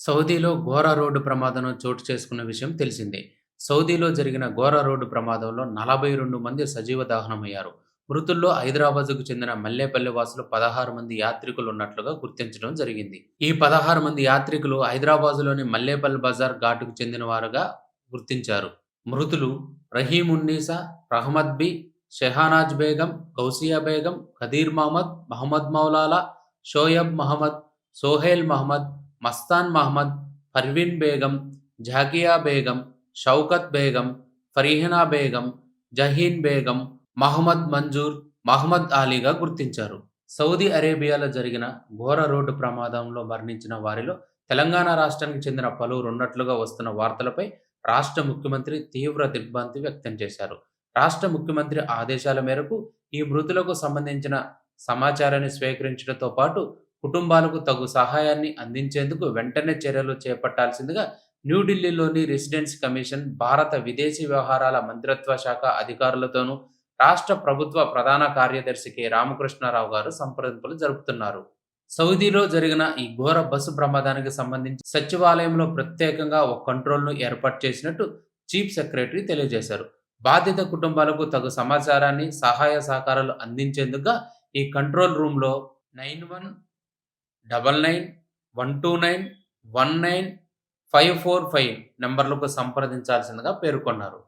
సౌదీలో ఘోర రోడ్డు ప్రమాదం చోటు చేసుకున్న విషయం తెలిసిందే. సౌదీలో జరిగిన ఘోర రోడ్డు ప్రమాదంలో 42 మంది సజీవ దహనమయ్యారు. మృతుల్లో హైదరాబాద్‌కు చెందిన మల్లేపల్లి వాసులు 16 మంది యాత్రికులున్నట్లుగా గుర్తించడం జరిగింది. ఈ 16 మంది యాత్రికులు హైదరాబాద్‌లోని మల్లేపల్లి బజార్ ఘాటుకు చెందినవారుగా గుర్తించారు. మృతులు రహీమున్నీసా, రహమత్ బి, షెహనాజ్ బేగం, గౌసియా బేగం, ఖదీర్ మహమ్మద్, మహమ్మద్ మౌలాలా, షోయబ్ మహమ్మద్, సోహైల్ మహమ్మద్, మస్తాన్ మహమ్మద్, పర్వీన్ బేగం, జాకియా బేగం, షౌకత్ బేగం, ఫరీహనా బేగం, జహీన్ బేగం, మహమ్మద్ మంజూర్, మహమ్మద్ అలీగా గుర్తించారు. సౌదీ అరేబియాలో జరిగిన ఘోర రోడ్డు ప్రమాదంలో మరణించిన వారిలో తెలంగాణ రాష్ట్రానికి చెందిన పలువురున్నట్లుగా వస్తున్న వార్తలపై రాష్ట్ర ముఖ్యమంత్రి తీవ్ర దిగ్భ్రాంతి వ్యక్తం చేశారు. రాష్ట్ర ముఖ్యమంత్రి ఆదేశాల మేరకు ఈ మృతులకు సంబంధించిన సమాచారాన్ని స్వీకరించడంతో పాటు కుటుంబాలకు తగు సహాయాన్ని అందించేందుకు వెంటనే చర్యలు చేపట్టాల్సిందిగా న్యూఢిల్లీలోని రెసిడెన్సీ కమిషన్, భారత విదేశీ వ్యవహారాల మంత్రిత్వ శాఖ అధికారులతోనూ రాష్ట్ర ప్రభుత్వ ప్రధాన కార్యదర్శి కె. రామకృష్ణారావు గారు సంప్రదింపులు జరుపుతున్నారు. సౌదీలో జరిగిన ఈ ఘోర బస్సు ప్రమాదానికి సంబంధించి సచివాలయంలో ప్రత్యేకంగా ఒక కంట్రోల్‌ను ఏర్పాటు చేసినట్టు చీఫ్ సెక్రటరీ తెలియజేశారు. బాధిత కుటుంబాలకు తగు సమాచారాన్ని, సహాయ సహకారాలు అందించేందుకుగా ఈ కంట్రోల్ రూమ్‌లో 919912919545 నంబర్లకు సంప్రదించాల్సిందిగా పేర్కొన్నారు.